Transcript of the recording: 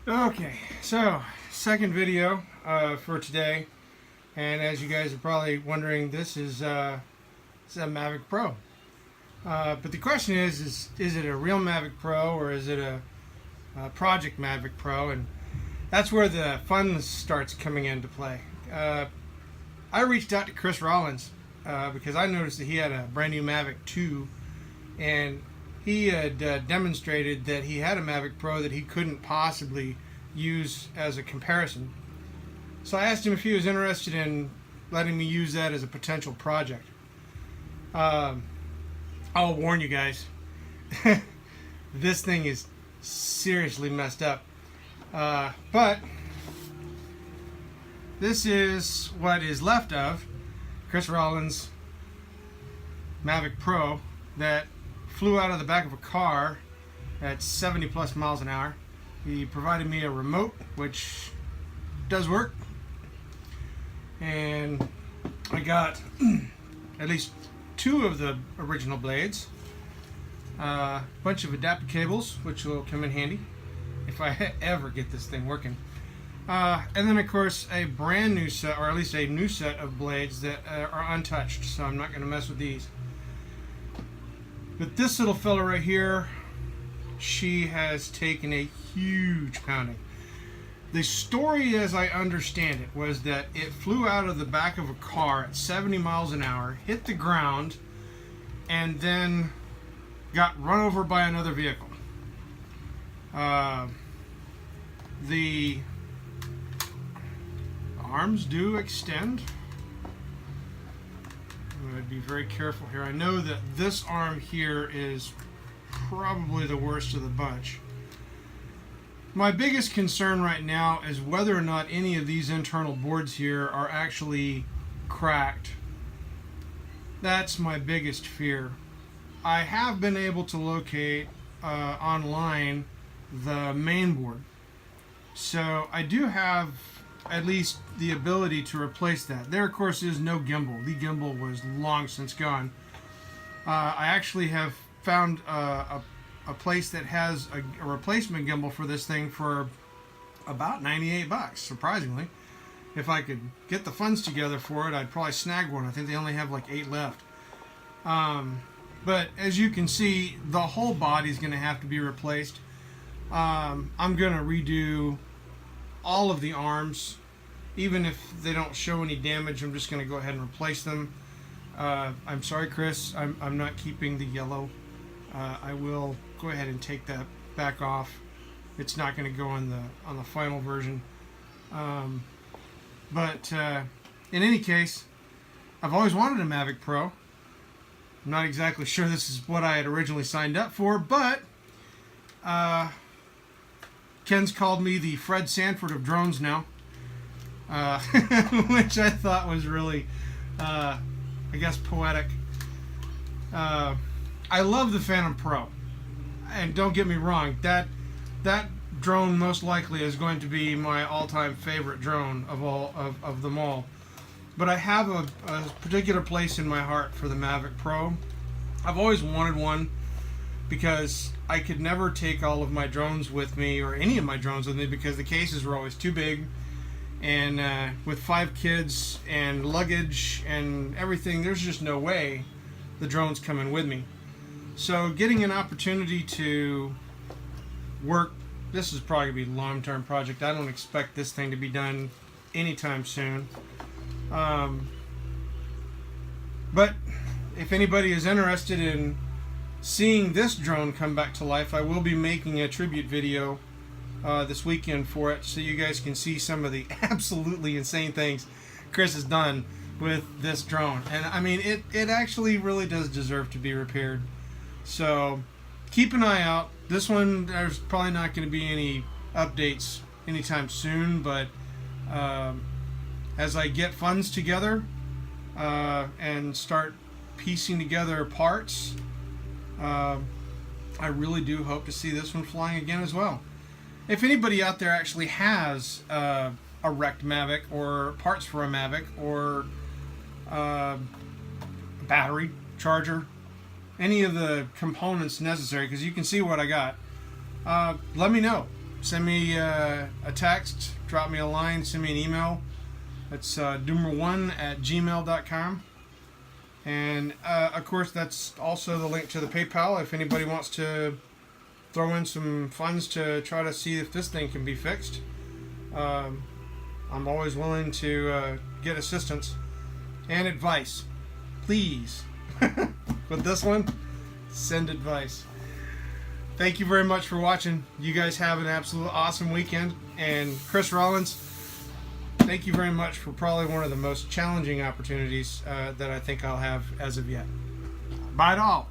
Okay, so second video for today, and as you guys are probably wondering, this is a Mavic Pro. But the question is it a real Mavic Pro or is it a Project Mavic Pro? And that's where the fun starts coming into play. I reached out to Chris Rollins because I noticed that he had a brand new Mavic 2, and he had demonstrated that he had a Mavic Pro that he couldn't possibly use as a comparison. So I asked him if he was interested in letting me use that as a potential project. I'll warn you guys, this thing is seriously messed up. But this is what is left of Chris Rollins' Mavic Pro that flew out of the back of a car at 70 plus miles an hour. He provided me a remote, which does work, and I got at least two of the original blades, a bunch of adapter cables, which will come in handy if I ever get this thing working, and then of course a brand new set, or at least a new set of blades that are untouched, so I'm not going to mess with these. But this little fella right here, she has taken a huge pounding. The story, as I understand it, was that it flew out of the back of a car at 70 miles an hour, hit the ground, and then got run over by another vehicle. The arms do extend. I'm going to be very careful here. I know that this arm here is probably the worst of the bunch. My biggest concern right now is whether or not any of these internal boards here are actually cracked. That's my biggest fear. I have been able to locate online the main board, so I do have at least the ability to replace that. There of course is no gimbal. The gimbal was long since gone. I actually have found a place that has a replacement gimbal for this thing for about 98 bucks, surprisingly. If I could get the funds together for it, I'd probably snag one. I think they only have like 8 left. But as you can see, the whole body is going to have to be replaced. I'm going to redo all of the arms. Even if they don't show any damage, I'm just going to go ahead and replace them. I'm sorry, Chris, I'm not keeping the yellow. I will go ahead and take that back off. It's not going to go on the final version. But in any case, I've always wanted a Mavic Pro. I'm not exactly sure this is what I had originally signed up for, but Ken's called me the Fred Sanford of drones now, which I thought was really, I guess, poetic. I love the Phantom Pro, and don't get me wrong, that drone most likely is going to be my all-time favorite drone of them all. But I have a particular place in my heart for the Mavic Pro. I've always wanted one because I could never take all of my drones with me, or any of my drones with me, because the cases were always too big. And with 5 kids and luggage and everything, there's just no way the drone's coming with me. So getting an opportunity to work, this is probably going to be a long-term project. I don't expect this thing to be done anytime soon. But if anybody is interested in seeing this drone come back to life, I will be making a tribute video this weekend for it, so you guys can see some of the absolutely insane things Chris has done with this drone. And I mean, it actually really does deserve to be repaired. So keep an eye out. This one, there's probably not going to be any updates anytime soon, but as I get funds together and start piecing together parts, I really do hope to see this one flying again as well. If anybody out there actually has a wrecked Mavic, or parts for a Mavic, or a battery, charger, any of the components necessary, because you can see what I got, let me know. send me a text, drop me a line, send me an email. It's doomer1@gmail.com. And of course, that's also the link to the PayPal if anybody wants to throw in some funds to try to see if this thing can be fixed. I'm always willing to get assistance and advice. Please, with this one, send advice. Thank you very much for watching. You guys have an absolute awesome weekend. And Chris Rollins, thank you very much for probably one of the most challenging opportunities that I think I'll have as of yet. Bye to all.